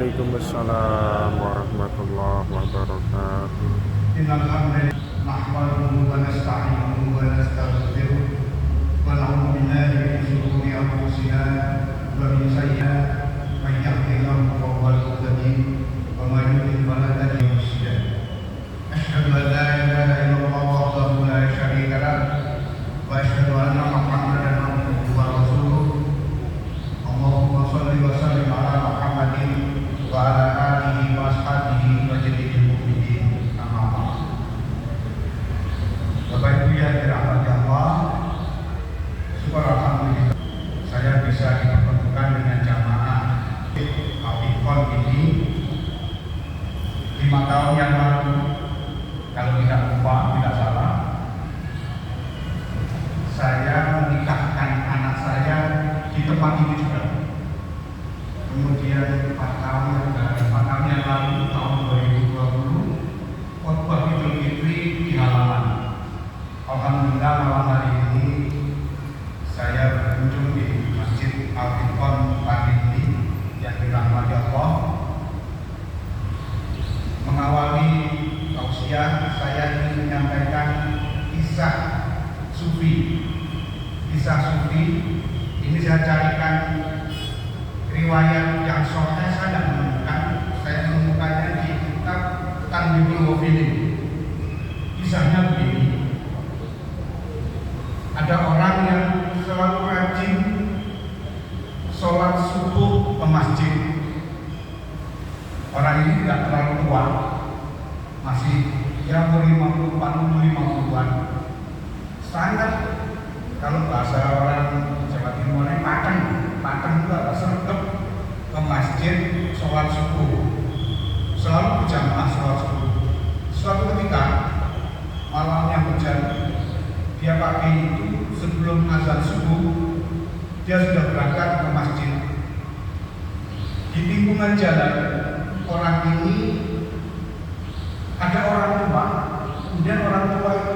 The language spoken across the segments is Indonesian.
Waalaikumsalam warahmatullahi wabarakatuh. Innal hamdalillah nahmaduhu wa nasta'inuhu wa nastaghfiruh wa na'udzu billahi min shururi anfusina wa min sayyi'ati man yahdihillahu fa huwal muhtadi wa man yudlil fala hadiya lahu. Asyhadu an la ilaha illallah wahdahu la syarika lahu wa asyhadu anna Muhammadan abduhu wa rasuluh. Allahumma shalli wa sallim ala Muhammadin wa ala alihi wa ashabihi wa jami'il mu'minin. Amma ba'd. Bapak Ibu yang dirahmati Allah, syukur alhamdulillah saya bisa dipertemukan dengan jamaah Al-Ikhwan ini 5 tahun yang lalu, kalau tidak lupa, tidak salah, saya menikahkan anak saya di tempat ini juga. Kemudian 4 tahun yang lalu, tahun 2020, khotbah Idul Fitri di halaman. Alhamdulillah malam hari ini saya berkunjung di Masjid Al-Ikhwan pagi ini yang dirahmati Allah. Mengawali tausiah, saya ingin menyampaikan kisah sufi. Kisah sufi ini saya carikan riwayat yang sahih, saya tidak menemukan. Saya menemukannya di kitab Tanbihul Ghafilin. Kisahnya begini. Ada orang yang selalu rajin sholat subuh ke masjid. Orang ini tidak terlalu tua, masih ya 50-an. Sangat, kalau bahasa orang Jawa Timurnya patang juga sergap ke masjid sholat subuh. Selalu berjamaah sholat subuh. Suatu ketika malamnya hujan, dia pagi itu sebelum azan subuh dia sudah berangkat ke masjid. Di lingkungan jalan orang ini ada orang tua, kemudian orang tua itu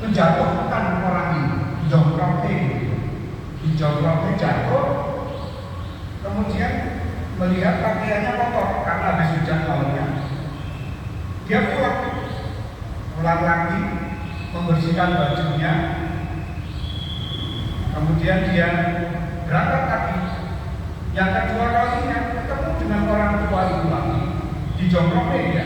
menjatuhkan orang ini, dijongkroknya jatuh, kemudian melihat pakaiannya kotor karena habis hujan malamnya. Dia pulang lagi membersihkan bajunya, kemudian dia berangkat lagi. Yang kedua kalinya ketemu dengan orang tua itu lagi, dijongkroknya dia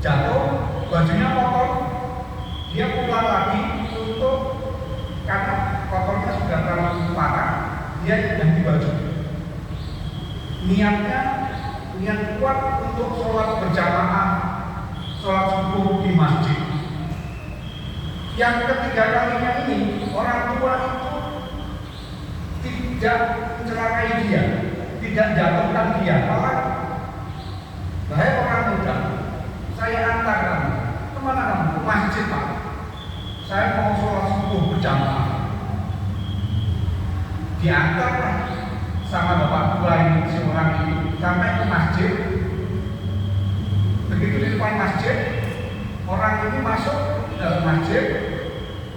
jatuh, bajunya kotor. Dia pulang lagi untuk, karena kotornya sudah terlalu parah, dia ganti baju. Niat kuat untuk sholat berjamaah, sholat subuh di masjid. Yang ketiga kalinya ini, orang tua itu tidak mencelakai dia, tidak jatuhkan dia, malah, "Wahai orang muda, saya antar kamu. Kemana kamu? Ke masjid, Pak. Saya mau sholat subuh berjamaah." Diantarlah sama bapak tua ini, si orang ini, sampai ke masjid. Begitu di depan masjid, orang ini masuk dalam masjid.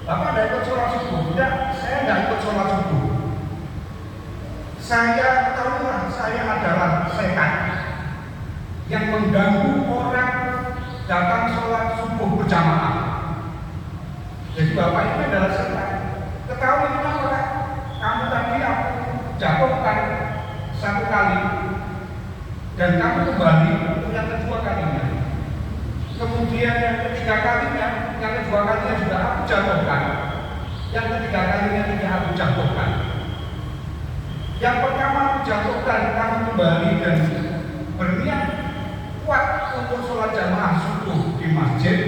"Bapak tidak ikut sholat subuh?" "Tidak, saya tidak ikut sholat subuh. Saya tahulah, saya adalah setan yang mengganggu orang datang sholat subuh berjamaah. Jadi bapak ini adalah setan. Ketahui kenapa? Kamu tadi aku jatuhkan 1 kali dan kamu kembali untuk yang kedua kalinya. Kemudian yang ketiga kalinya, yang kedua kalinya juga aku jatuhkan. Yang ketiga kalinya tidak aku jatuhkan. Yang pertama aku jatuhkan, kamu kembali dan berniat kuat untuk sholat jamaah subuh di masjid.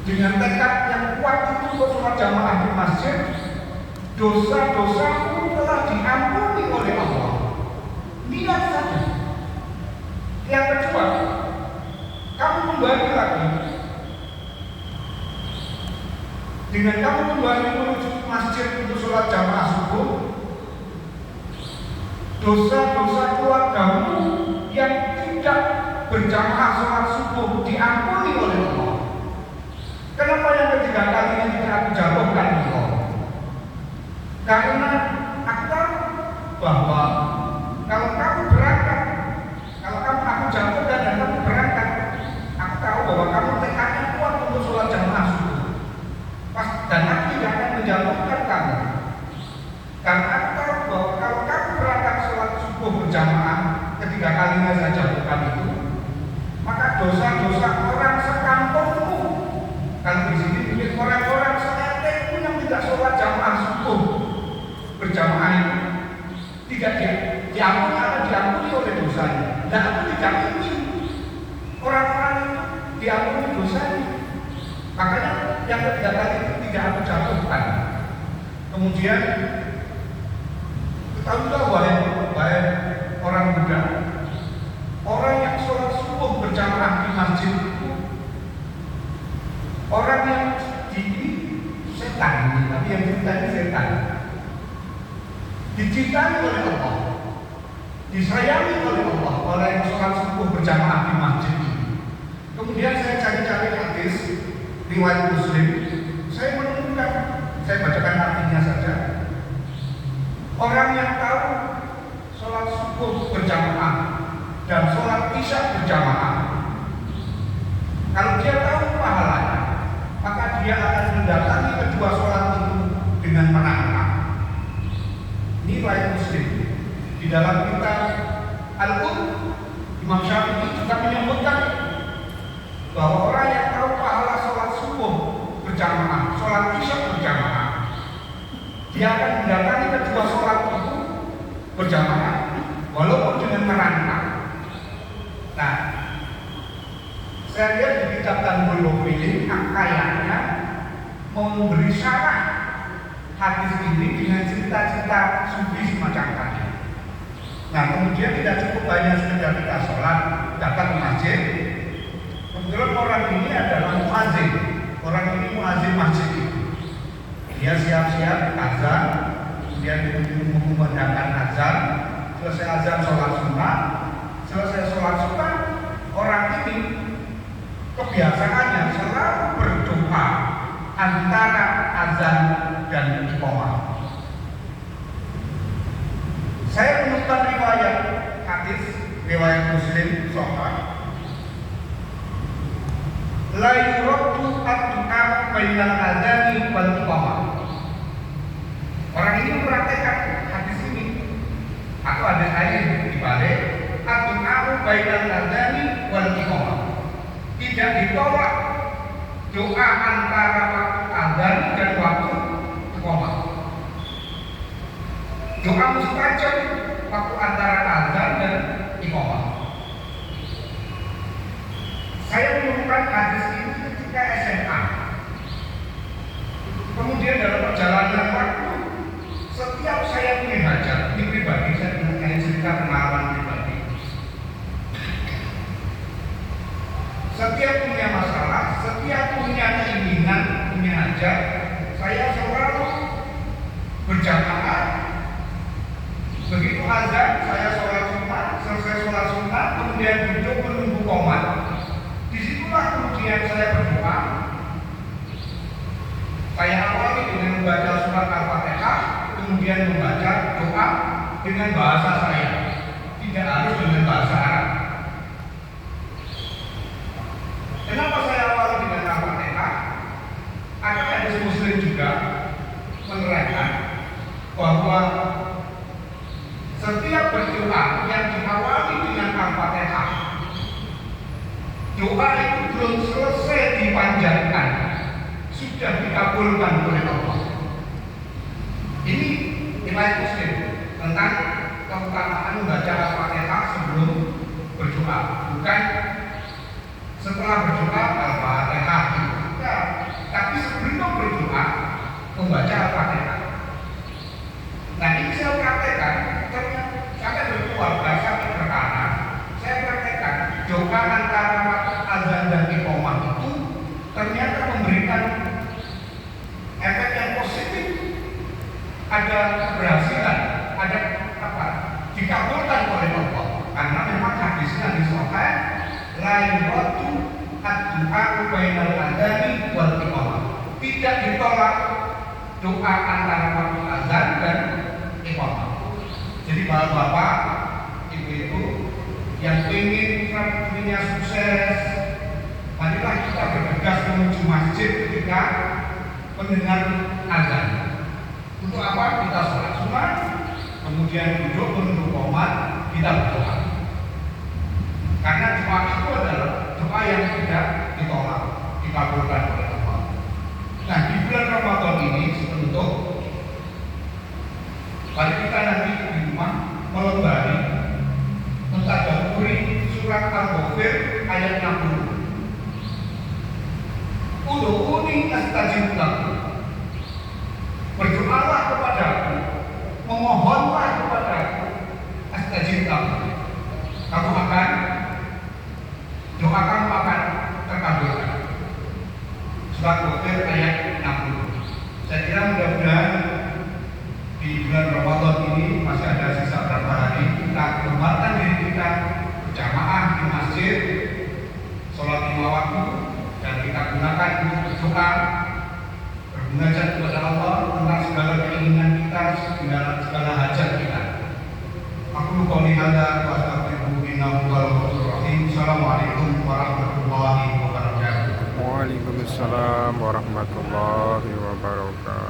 Dengan tekad yang kuat itu untuk sholat jamaah di masjid, dosa-dosamu telah diampuni oleh Allah. Niat saja. Yang kedua, kamu kembali lagi. Dengan kamu kembali menuju masjid untuk sholat jamaah subuh, dosa-dosa keluargamu yang tidak berjamaah sholat subuh diampuni oleh Allah. Kenapa yang ketiga kalinya tidak aku jatuhkan Allah? Karena aku tahu bahwa kalau kamu berangkat ketiga kalinya saja bukan itu, maka dosa-dosa orang sekampungmu. Kalau di sini tulis orang-orang se-RT pun yang tidak sholat jamaah subuh berjamaah itu tidak diampuni atau diampuni oleh dosanya. Dan aku tidak ingin orang-orang itu diampuni dosanya. Makanya yang ketiga kali itu tidak aku jatuhkan. Kemudian ketahuilah wahai orang Buddha, orang yang sholat subuh berjamaah di masjid itu orang yang setan, tapi yang cerita ini setan, dicintai oleh Allah, disayangi oleh Allah, oleh yang sholat subuh berjamaah di masjid ini. Kemudian saya cari-cari hadis riwayat Muslim, saya menemukan, saya bacakan artinya saja. Orang yang tahu sholat subuh berjamaah dan sholat isya berjamaah, kalau dia tahu pahalanya, maka dia akan mendatangi kedua sholat itu dengan menangkap. Ini riwayat Muslim. Di dalam kitab Al-Qur'an, Imam Syafi'i juga menyebutkan bahwa orang yang tahu pahala sholat subuh berjamaah, sholat isya berjamaah, dia akan mendatangi kedua sholat itu berjamaah walaupun dengan merangkak. Nah, saya lihat di kitab Tanbul Mu'minin kayaknya memberi syarah hadis ini dengan cerita-cerita sufi semacam tadi. Nah, kemudian tidak cukup banyak sekedar kita sholat, datang ke masjid. Kebetulan orang ini adalah muazin. Orang ini muazin masjid itu. Dia siap-siap azan, kemudian mengumandangkan azan, selesai azan sholat sunnah, selesai sholat sunnah, orang ini kebiasaannya selalu berdoa antara azan dan iqamah. Saya menemukan riwayat hadis riwayat Muslim sahih, la yuraddu ad-du'a bainal adzani wal iqamah. Orang ini mempraktekkan hadis ini atau ada ayat di balik ad-du'a bainal adzani wal iqamah. Tidak ditolak doa antara waktu adzan dan waktu iqamah. Doa mustajab waktu antara adzan dan iqamah. Saya menemukan hadis ini ketika SMA. Kemudian dalam perjalanan waktu, setiap saya punya hajat, ini pribadi, saya punya cerita pengalaman pribadi. Setiap punya masalah, setiap punya keinginan, punya hajat, saya selalu berjamaah. Begitu azan, saya sholat sunnah, selesai sholat sunnah, kemudian duduk menunggu qomat. Disitulah kemudian saya berdoa. Saya awali dengan membaca surat Al-Fatihah, kemudian membaca doa dengan bahasa saya, tidak harus dengan bahasa Arab. Kenapa saya awali dengan Al-Fatihah? Ada hadis Muslim juga menerangkan bahwa setiap berdoa yang diawali dengan Al-Fatihah, doa itu belum selesai dipanjatkan, sudah dikabulkan oleh Allah. Ini riwayat Muslim tentang keutamaan membaca Al-Fatihah sebelum berdoa, bukan setelah berdoa Al-Fatihah. Ya, tapi sebelum berdoa membaca Al-Fatihah. Nah, ini saya praktekkan, sampai berkeluarga, sampai beranak, saya praktekkan doa antara waktu azan dan iqamah itu ternyata memberikan efek yang positif, ada keberhasilan, ada dikabulkan oleh Allah, karena memang hadisnya di sahih, la yuraddu ad-du'a bainal adzani wal iqamah. Tidak ditolak doa antara waktu azan dan iqamah. Jadi bapak-bapak, ibu-ibu yang ingin punya sukses, marilah kita bergegas menuju masjid ketika mendengar azan. Untuk apa? Kita sholat sunat, kemudian duduk menunggu qomat, kita berdoa. Karena doa itu adalah doa yang tidak ditolak, dikabulkan oleh Allah. Nah, di bulan Ramadan ini sebentuk mari kita nanti di rumah melembari, mentadaburi surat Al-Ghafir ayat 60. Ud'uuni astajib lakum. Berdoalah kepadaku, memohonlah kepadaku, astajib lakum. Kamu akan, doa kamu akan terkabulkan. Surat Al-Ghafir ayat 60. Saya kira mudah-mudahan di bulan Ramadan ini masih ada sisa berapa hari kita kembangkan diri kita berjamaah di masjid, sholat 5 waktu, dan kita gunakan untuk berdoa, bermunajat kepada Allah tentang segala keinginan kita, segala hajat kita. Aku qouli hadza wa astaghfiruhu innahu huwal ghafurur rahim. Assalamualaikum warahmatullahi wabarakatuh. Waalaikumsalam warahmatullahi wabarakatuh.